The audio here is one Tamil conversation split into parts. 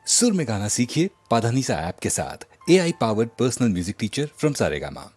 सुर में गाना सीखिए पाधानीसा ऐप के साथ। AI powered personal music teacher from Saregama.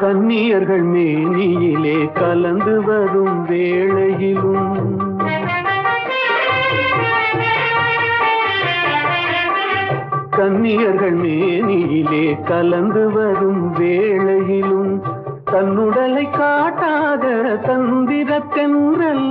கன்னியர்கள் மேனியிலே கலந்து வரும் வேளையிலும் கன்னியர்கள் மேனியிலே கலந்து வரும் வேளையிலும் தன்னுடலை காட்டாத தந்திர தென்றல்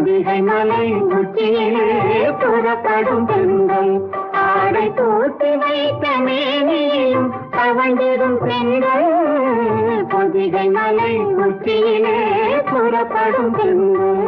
பொதிகை மலை உச்சியிலே புறப்படும் பெண்கள் ஆடை தூத்தி வைத்த மேனியும் தவழ்ந்திடும் பெண்கள் பொதிகை மலை உச்சியிலே புறப்படும் பெண்கள்.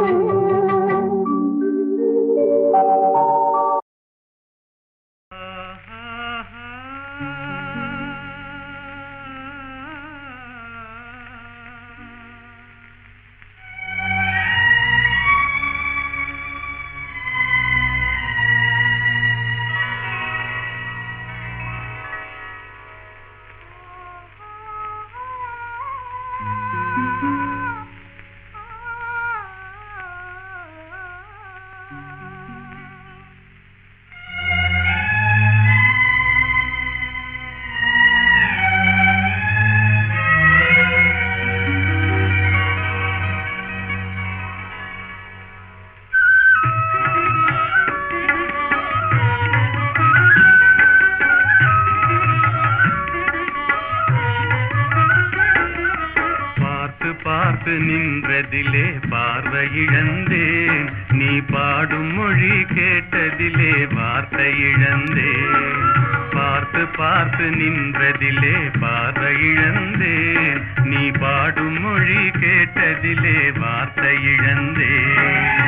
பார்த்து நின்றதிலே பார்வை இழந்தேன், நீ பாடும் மொழி கேட்டதிலே வார்த்தை இழந்தேன். பார்த்து பார்த்து நின்றதிலே பார்வை இழந்தேன், நீ பாடும் மொழி கேட்டதிலே வார்த்தை இழந்தேன்.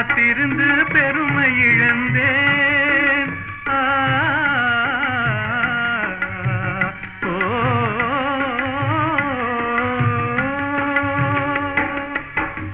காத்திருந்து பெருமை இழந்தேன்.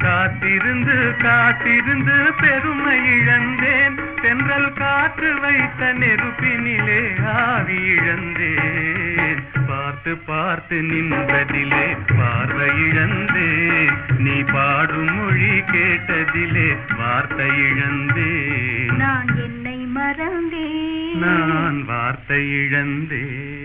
காத்திருந்து காத்திருந்து பெருமை இழந்தேன். தென்றல் காற்று வைத்த நெருப்பினிலே ஆவி இழந்தேன். பார்த்து பார்த்து நின்றதிலே பார்வை இழந்தேன். நீ பாடும் மொழி கேட்டதிலே வார்த்தை இழந்தேன். நான் என்னை மறந்தேன், நான் வார்த்தை இழந்தேன்.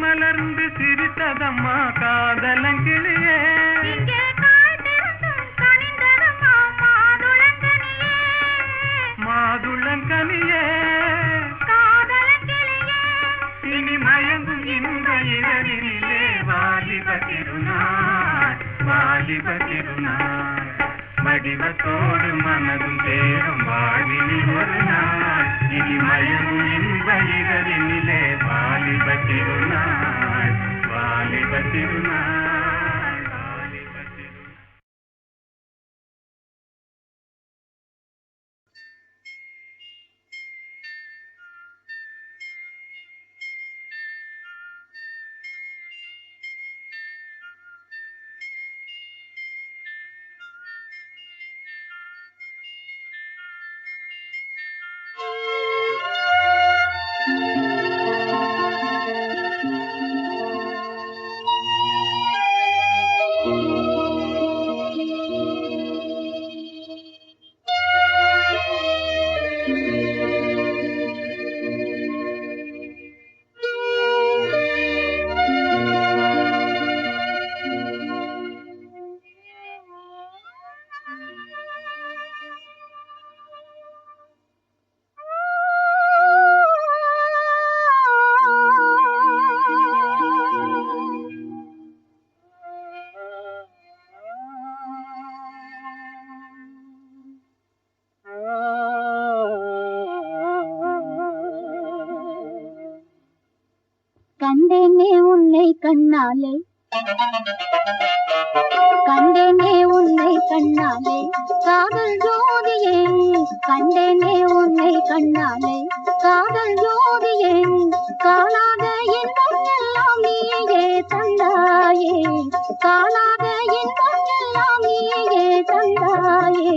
மலர்ந்து சிரித்ததம்மா காதலங்கிளியே, மாதுளங்கனியே, இனி மயங்கும் இந்த இரவினிலே வாலிப திருநாள், வாலிப திருநாள். வடிவத்தோடு மனதும் தேரும் வாழ்வினில் ஒரு நாள். இனி மயங்கும் இந்த இரவினிலே வாலிப திருநாள், வாலிப திருநாள், வாலிப திருநாள். கண்டேனே உன்னை கண்ணாலே, கண்டேனே உன்னை கண்ணாலே, காதல் ஜோதியே. கண்டேனே உன்னை கண்ணாலே, காதல் ஜோதியே. காணாத இன்பம் எல்லாம் நீயே தந்தாயே, காணாத இன்பம் எல்லாம் நீயே தந்தாயே.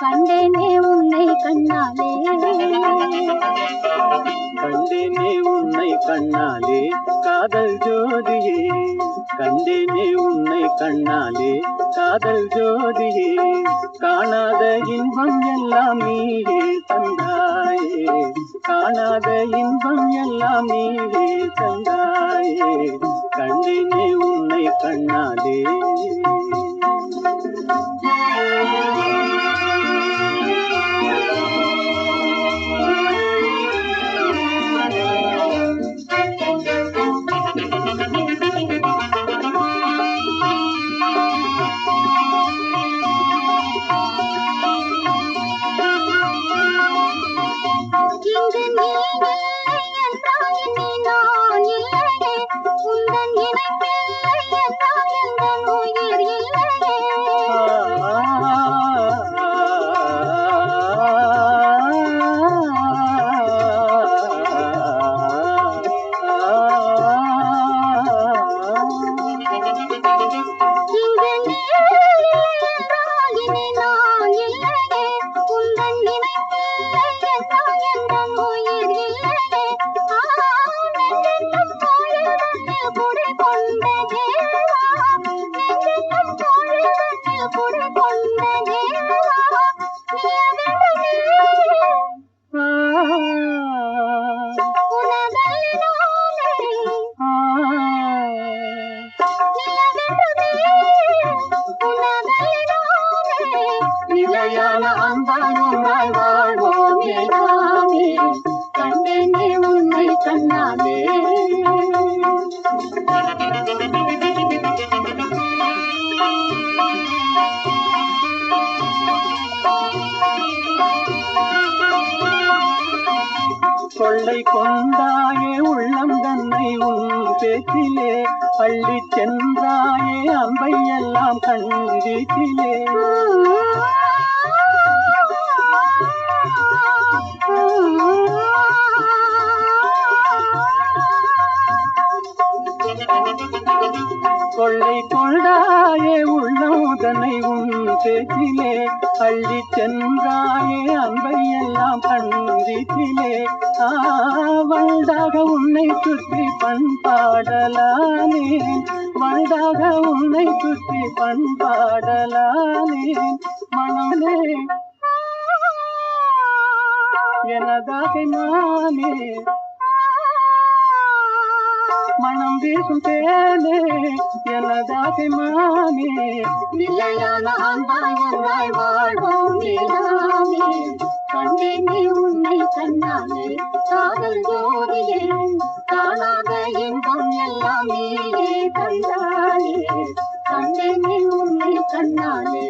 கண்டேனே உன்னை கண்ணாலே, கண்டேனே உன்னை கண்ணாலே, காதல் ஜோதியே. கண்டேனே உன்னை கண்ணாலே, காதல் ஜோதியே. காணாத இன்பம் எல்லாம் நீயே தந்தாயே, காணாத இன்பம் எல்லாம் நீயே தந்தாயே. கண்டேனே உன்னை கண்ணாலே. உந்தன் இணைப்பில்லை என்றால் எந்த உயிர் இல்லை. கண்ணாலே. கொள்ளை கொண்டாயே உள்ளம் தன்னை உன் பேச்சிலே, அள்ளி சென்றாயே அம்பை எல்லாம் கண் வீட்டிலே. கொள்ளை கொண்டாயே உள்ளம் தன்னை உன் பேச்சிலே, அள்ளி சென்றாயே அன்பை எல்லாம் கண் வீட்டிலே. வண்டாக உன்னை சுற்றி பண்பாடலானேன், வண்டாக உன்னை சுற்றி பண்பாடலானேன். மனமே எனதாக நானே, மனம் வீசும் தேனே எனதாக மானே. நிலையான அன்பாய் வாழ்வோம் நீதானே. கண்டேனே உன்னை கண்ணாலே காதல் ஜோதியே, காணாத இன்பம் எல்லாம் நீயே தந்தாலே. கண்டேனே உன்னை கண்ணாலே.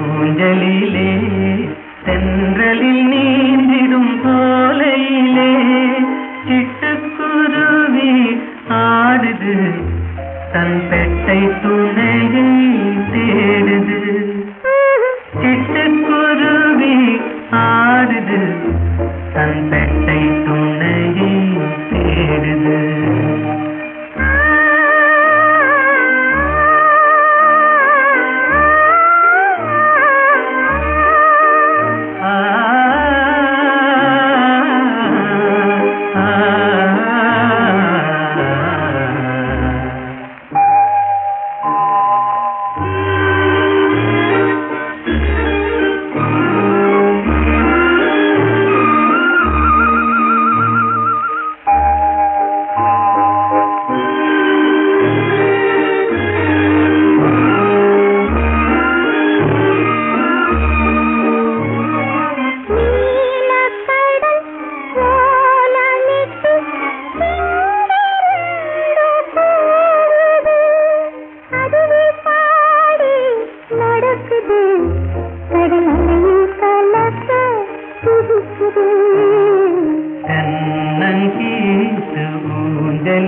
பூஞ்சலிலே சென்றலில் நீந்திடும் போலையிலே சிட்டுக்குருவி ஆடுது தன் பெட்டை துணையை தேடுது. சிட்டுக்குருவி ஆடுது தன் பெட்டை துணையை தேடுது.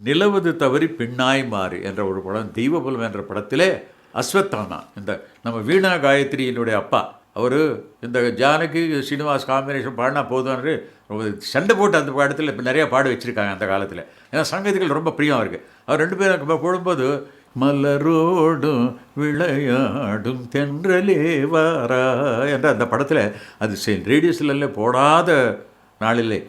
நிலவது தவறி பெண்ணாய் மாறு என்ற ஒரு படம், தெய்வபலம் என்ற படத்திலே அஸ்வத்தாமா, இந்த நம்ம வீணா காயத்ரியினுடைய அப்பா, அவர் இந்த ஜானகி ஸ்ரீனிவாஸ் காம்பினேஷன் பாடினா போதும்னு சண்டை போட்டு அந்த படத்தில் இப்போ நிறையா பாட வச்சுருக்காங்க அந்த காலத்தில். ஏன்னா சங்கீதங்கள் ரொம்ப பிரியம் இருக்குது. அவர் 2 பேரும் போடும்போது மலரோடும் விளையாடும் தென்றலே வாரா என்ற அந்த படத்தில் அது ரேடியோஸ்ல போடாத நாளிலே.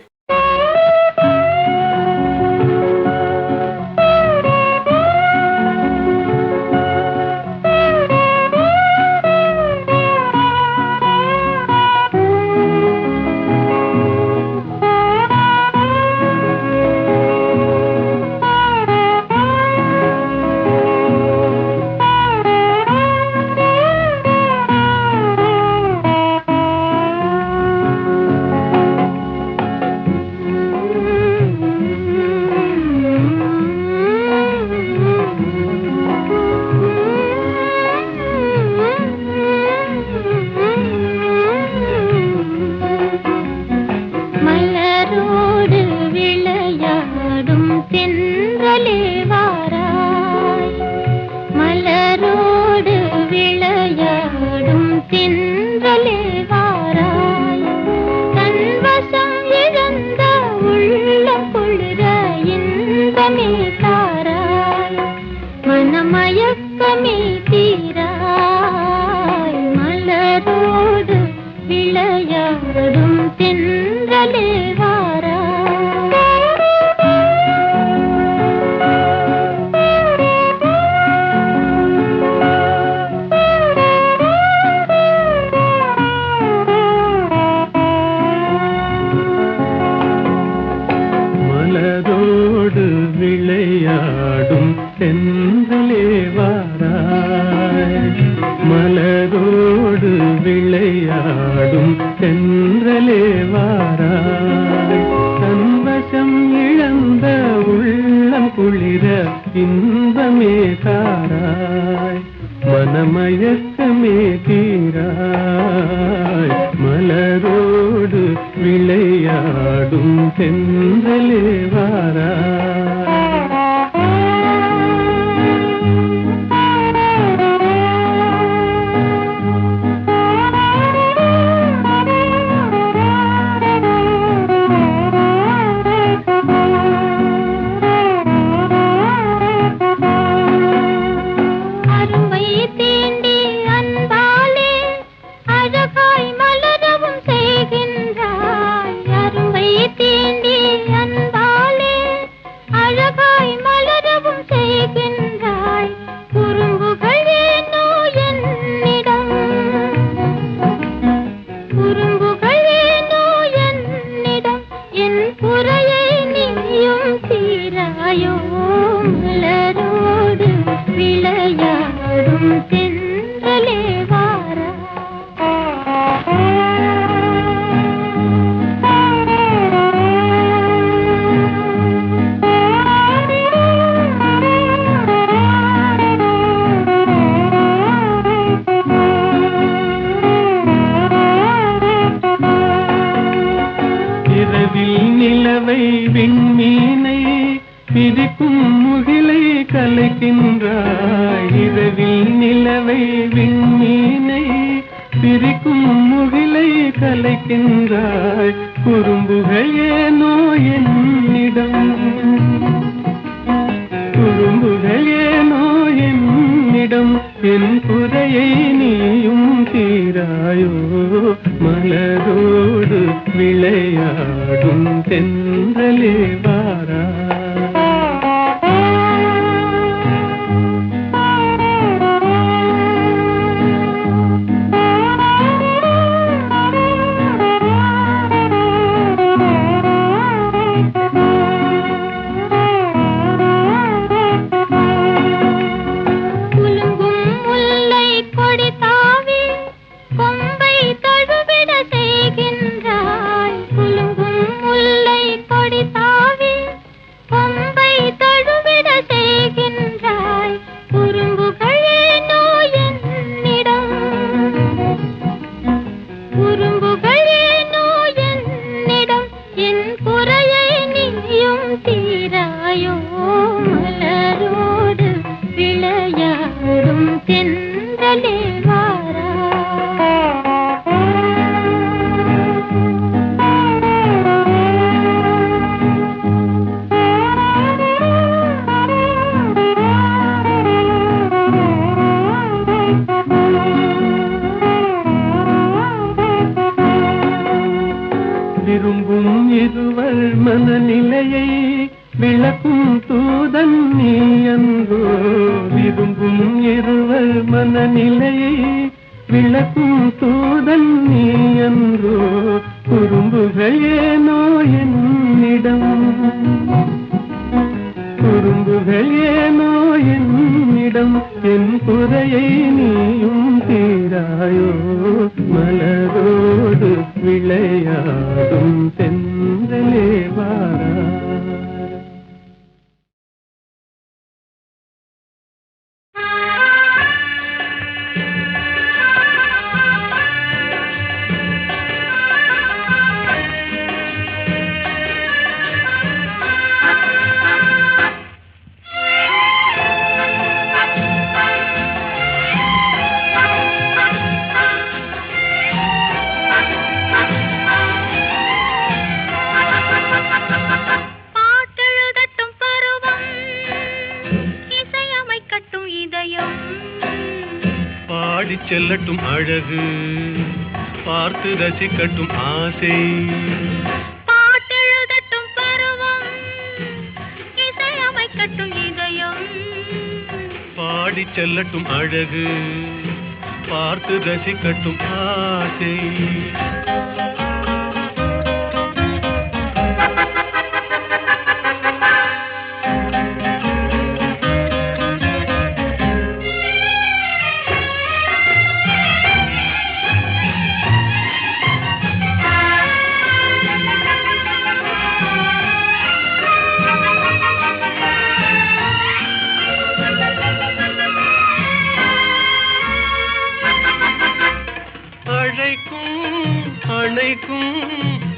நிலையை விளக்கும் தூதன் நீ என்றோ குறும்புகள் ஏனோ என்னிடம் குறும்புகள் ஏனோ என்னிடம் என் குறையை நீயும் தீராயோ மலரோடு விளையாடும் செந்தலே வாரா செல்லட்டும் அழகு பார்த்து ரசிக்கட்டும் ஆசை பாட்டெழுதட்டும் பருவம் இசையமைக்கட்டும் இதயம் பாடி செல்லட்டும் அழகு பார்த்து ரசிக்கட்டும் ஆசை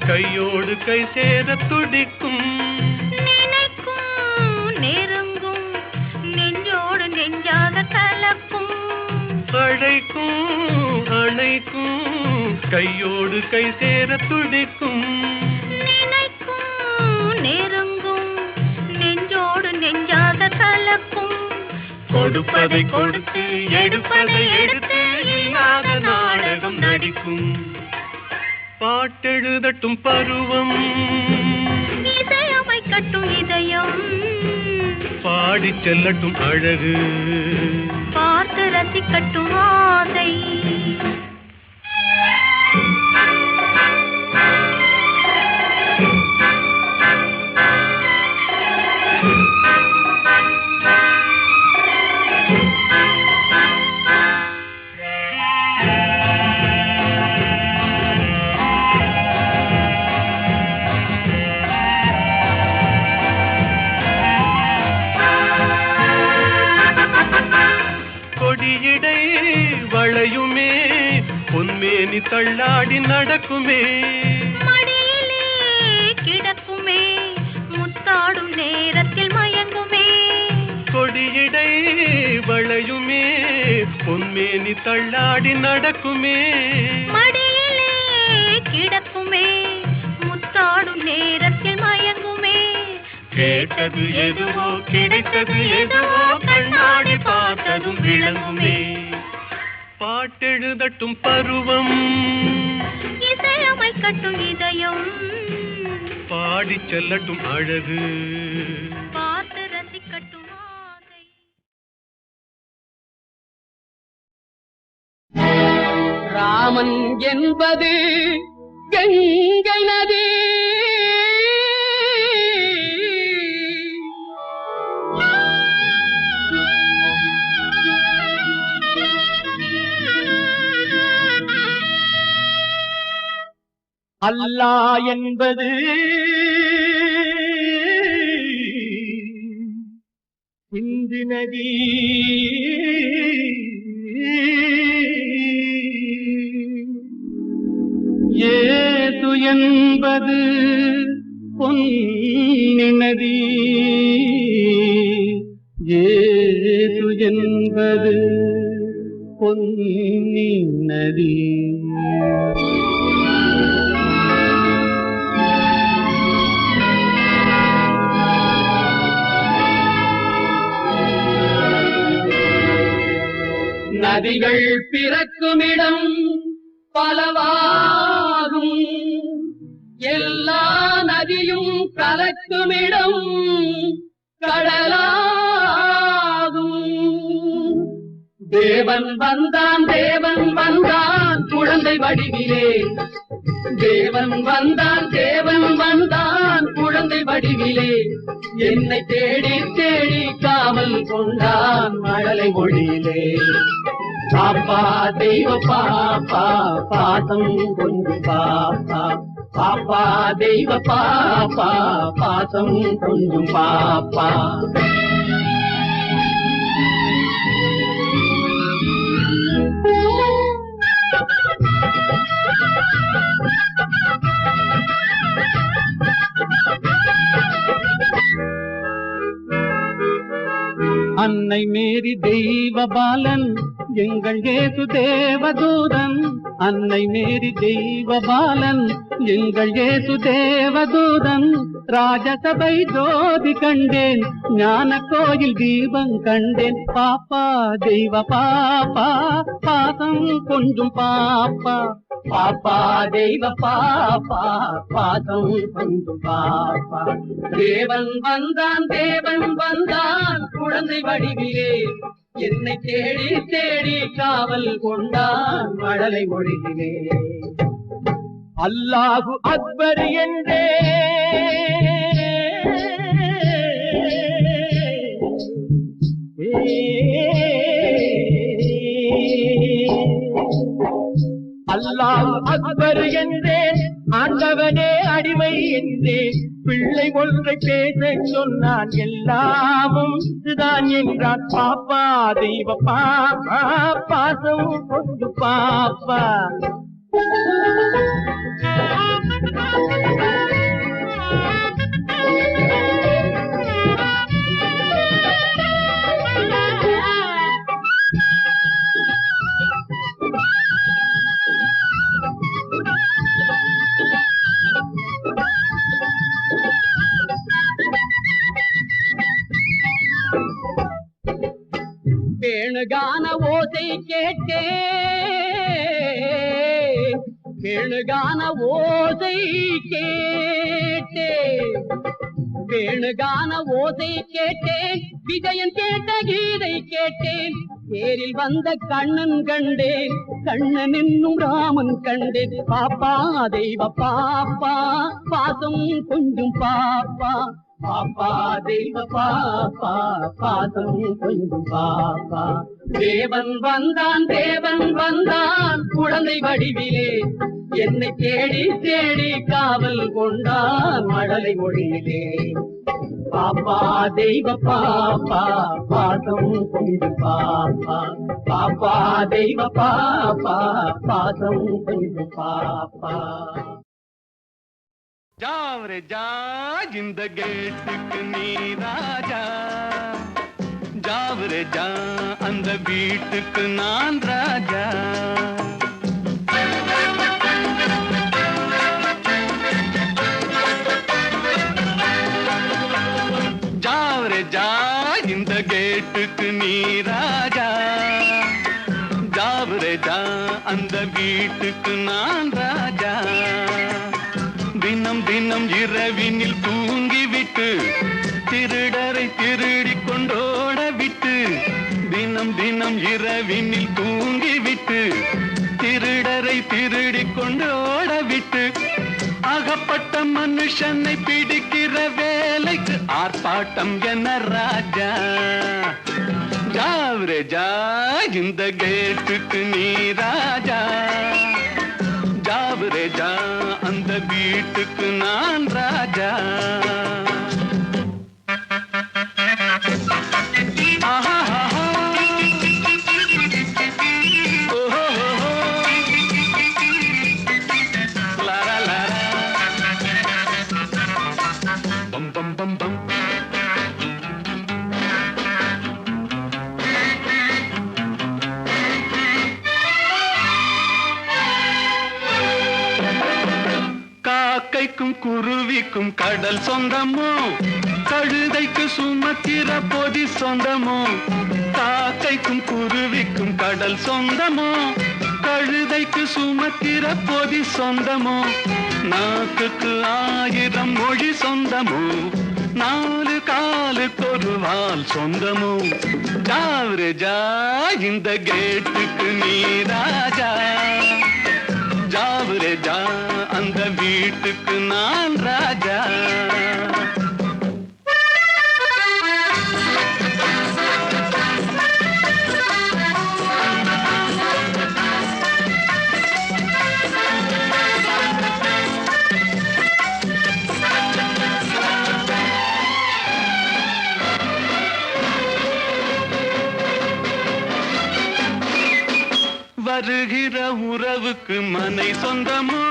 கையோடு கை சேர துடிக்கும் நினைக்கும் நெருங்கும் நெஞ்சோடு நெஞ்சாக கலக்கும் அணைக்கும் கையோடு கை சேர துடிக்கும் நினைக்கும் நெருங்கும் நெஞ்சோடு நெஞ்சாக கலக்கும் கொடுப்பதை கொடுத்து எடுப்பதை எடுத்து இல்லாத நாடகம் நடிக்கும் பாட்டெழுதட்டும் பருவம் இசையமைக்கட்டும் இதயம் பாடி செல்லட்டும் அழகு பார்த்து ரசிக்கட்டும் ஆசை கொடியிடை வளையுமே பொன்மேனி தள்ளாடி நடக்குமே மடியிலே கிடக்குமே முத்தாடும் நேரத்தில் மயங்குமே கொடியிடை வளையுமே பொன்மேனி தள்ளாடி நடக்குமே மடியிலே கிடக்குமே முத்தாடும் நேரத்தில் மயங்குமே கேட்டது எதுவோ கிடைத்தது எதுவோ கண்ணாடி பார்த்ததும் விளங்குமே பாட்டெழுதட்டும் பருவம் இசையமைக்கட்டும் இதயம் பாடி செல்லட்டும் அழகு பார்த்து ரசிக்கட்டும் ஆசை ராமன் என்பது கங்கை நதி அல்லாஹ் என்பது சிந்து நதி ஏது என்பது பொன்னி நதி ஏது என்பது பொன்னி நதி நதிகள் பிறக்குமிடம் பலவாகும் எல்லா நதியும் கலக்குமிடம் கடலாகும் தேவன் வந்தான் தேவன் வந்தான் குழந்தை வடிவிலே. தேவன் வந்தான் தேவன் வந்தான் குழந்தை வடிவிலே. என்னை தேடி தேடி காவல் கொண்டான் மழலை மொழியிலே. பாப்பா தெய்வ பாப்பா பாசம் கொஞ்சம் பாப்பா. பாப்பா தெய்வ பாப்பா பாசம் கொஞ்சம் பாப்பா. அன்னை மேரி தெய்வ பாலன் எங்கள் இயேசு தேவதூதன். அன்னை மேரி தெய்வ பாலன் எங்கள் இயேசு தேவதூதன். ராஜசபை ஜோதி கண்டேன் ஞான கோயில் தீபம் கண்டேன். பாப்பா தெய்வ பாப்பா பாசம் கொஞ்சம் பாப்பா. பாப்பா தெய்வ பாப்பா பாசம் கொஞ்சம் பாப்பா. தேவன் வந்தான் தேவன் வந்தான் குழந்தை வடிவிலே. என்னை தேடி தேடி காவல் கொண்டான் மழலை மொழியிலே. அல்லாஹு அக்பர் என்றே அல்லாஹ் அக்பர் என்றேன் ஆண்டவனே அடிமை என்றேன். பிள்ளை ஒன்றை பேச சொன்னான் எல்லாமும் இதுதான் என்றான். பாப்பா தெய்வ பாப்பா பாசம் கொண்டு பாப்பா. வேணுகான ஓசை கேட்டேன். வேணுகான ஓசை கேட்டேன். வேணுகான ஓசை கேட்டேன். விஜயன் கேட்ட கீதை கேட்டேன். தேரில் வந்த கண்ணன் கண்டேன். கண்ணன் என்னும் ராமன் கண்டேன். பாப்பா தெய்வ பாப்பா பாசம் கொஞ்சம் பாப்பா. பாப்பா தெய்வ பாப்பா பாசம் கொஞ்சம் பாப்பா. தேவன் வந்தான் தேவன் வந்தான் குழந்தை வடிவிலே. என்னை தேடி தேடி காவல் கொண்டான் மழலை மொழியிலே. பாப்பா தெய்வ பாப்பா பாசம் கொஞ்சம் பாப்பா. பாப்பா தெய்வ பாப்பா பாசம் கொஞ்சம் பாப்பா. ஜாவரே ஜா இந்த கேட்டுக்கு நீ ராஜா. ஜாவரே ஜா அந்த வீட்டுக்கு நான் ராஜா. ஜாவரே ஜா இந்த கேட்டுக்கு நீ ராஜா. ஜாவரே ஜா அந்த வீட்டுக்கு நான் ராஜா. தினம் தினம் இரவினில் தூங்கிவிட்டு திருடரை திருடி கொண்டோட விட்டு. தினம் தினம் இரவினில் தூங்கிவிட்டு திருடரை திருடி கொண்டோட விட்டு. அகப்பட்ட மனுஷனை பிடிக்கிற வேலைக்கு ஆர்ப்பாட்டம் என்ன ராஜா. ஜாவரே ஜா இந்த கேட்டுக்கு நீ ராஜா. ஜாவரே ஜா அந்த வீட்டுக்கு நான் ராஜா. பம் பம் பம் பம். காக்கைக்கும் குருவிக்கும் கடல் சொந்தமோ, கழுதைக்கு சுமத்திர பொதி சொந்தமோ. காக்கைக்கும் குருவிக்கும் கடல் சொந்தமோ, கழுதைக்கு சுமத்திர பொதி சொந்தமோ. நாக்குக்கு 1000 மொழி சொந்தமோ, நாலு காலுக்கொரு வால் சொந்தமோ ஜாவரே ஜா இந்த கேட்டுக்கு நீ ராஜா ஜாவரே ஜா அந்த வீட்டுக்கு நான் ராஜா வருகிற உறவுக்கு மனை சொந்தமோ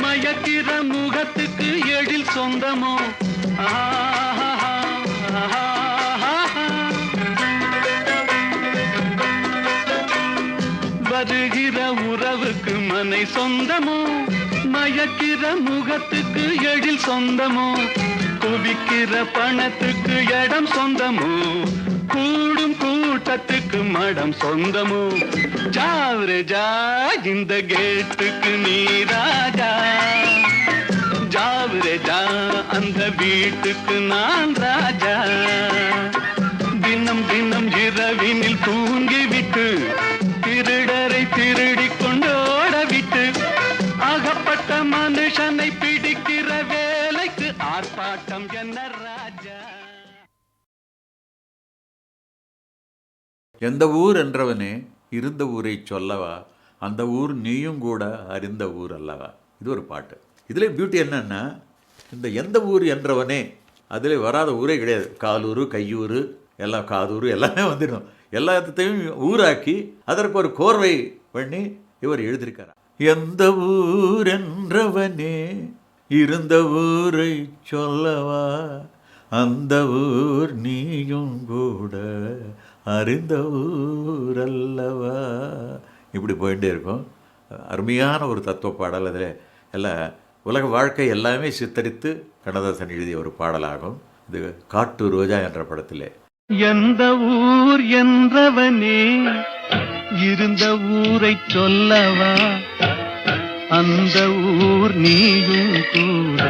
மயக்கிற முகத்துக்கு எழில் சொந்தமோ வருகிற உறவுக்கு மனை சொந்தமோ மயக்கிற முகத்துக்கு எழில் சொந்தமோ குவிக்கிற பணத்துக்கு இடம் சொந்தமோ கூடும் கூட்டத்துக்கு மடம் சொந்தமோ ஜாவரே ஜா இந்த கேட்டுக்கு நீ ராஜா ஜாவரே ஜா அந்த வீட்டுக்கு நான் ராஜா தினம் தினம் இரவினில் தூங்கிவிட்டு திருடரை திருடி கொண்டோட விட்டு அகப்பட்ட மனுஷனை பிடிக்கிற வேலைக்கு ஆர்ப்பாட்டம் என்ன ராஜா எந்த ஊர் என்றவனே இருந்த ஊரை சொல்லவா அந்த ஊர் நீயும் கூட அறிந்த ஊர் அல்லவா. இது ஒரு பாட்டு. இதில் பியூட்டி என்னன்னா இந்த எந்த ஊர் என்றவனே அதில் வராத ஊரே கிடையாது. காலூர் கையூர் எல்லாம் காதூர் எல்லாமே வந்துடும். எல்லாத்தையும் ஊராக்கி அதற்கு ஒரு கோர்வை பண்ணி இவர் எழுதியிருக்கார். எந்த ஊர் என்றவனே இருந்த ஊரை சொல்லவா அந்த ஊர் நீயும் கூட அறிந்த ஊர் அல்லவா. இப்படி போயிட்டே இருக்கும். அருமையான ஒரு தத்துவ பாடல். அதில் எல்லாம் உலக வாழ்க்கை எல்லாமே சித்தரித்து கண்ணதாசன் எழுதிய ஒரு பாடலாகும். இது காட்டு ரோஜா என்ற படத்திலே. எந்த ஊர் என்றவனே இருந்த ஊரை சொல்லவா அந்த ஊர் நீயும் கூட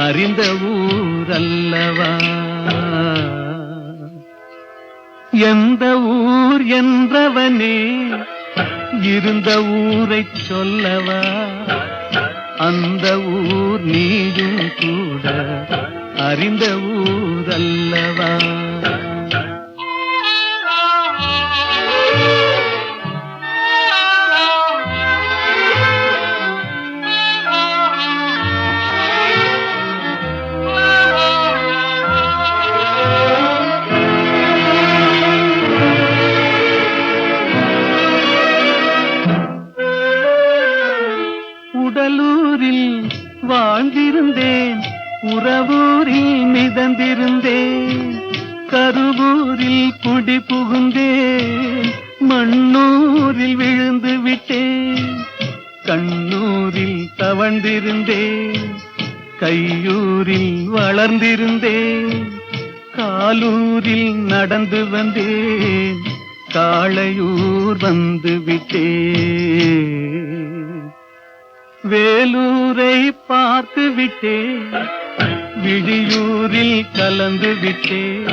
அறிந்த ஊர் அல்லவா. எந்த ஊர் என்றவனே இருந்த ஊரை சொல்லவா அந்த ஊர் நீயும் கூட அறிந்த ஊர் அல்லவா. உடலூரில் வாழ்ந்திருந்தேன் உறவூரில் மிதந்திருந்தேன் கருவூரில் குடி புகுந்தேன் மண்ணூரில் விழுந்து விட்டேன் கண்ணூரில் தவழ்ந்திருந்தேன் கையூரில் வளர்ந்திருந்தேன் காலூரில் நடந்து வந்தேன் காளையூர் வந்து விட்டேன் வேலூரை பார்த்து விட்டேன் விழியூரில் கலந்து விட்டேன்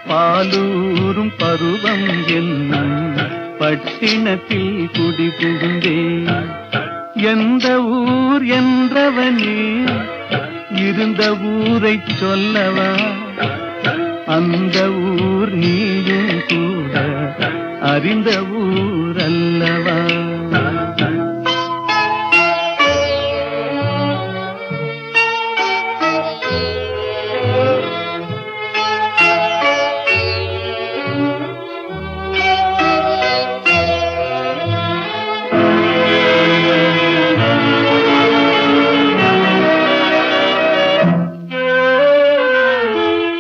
பாலூரும் பருவம் என்னும் பட்டினத்தில் குடி புகுந்தேன். எந்த ஊர் என்றவனே இருந்த ஊரை சொல்லவா அந்த ஊர் நீயும் கூட அறிந்த ஊர் அல்லவா.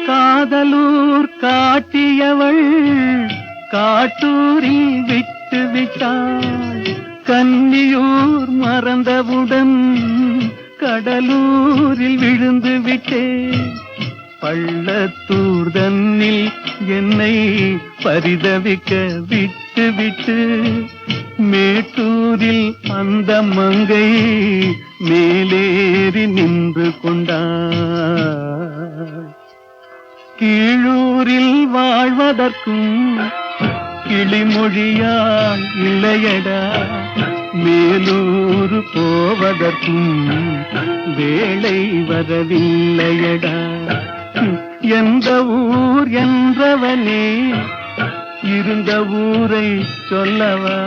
காதலூர் காட்டியவள் காட்டூரில் விட்டு விட்டாள் கன்னியூர் மறந்தவுடன் கடலூரில் விழுந்து விட்டேன் பள்ளத்தூர் தன்னில் என்னை பரிதவிக்க விட்டு விட்டு மேட்டூரில் அந்த மங்கை மேலேறி நின்று கொண்டாள் கீழூரில் வாழ்வதற்கும் கிளிமொழியால் இல்லையடா, மேலூர் போவதற்கும் வேளை வரவில்லையடா. எந்த ஊர் என்றவனே இருந்த ஊரை சொல்லவா,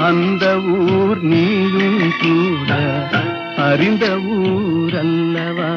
அந்த ஊர் நீயும் கூட அறிந்த ஊர் அல்லவா.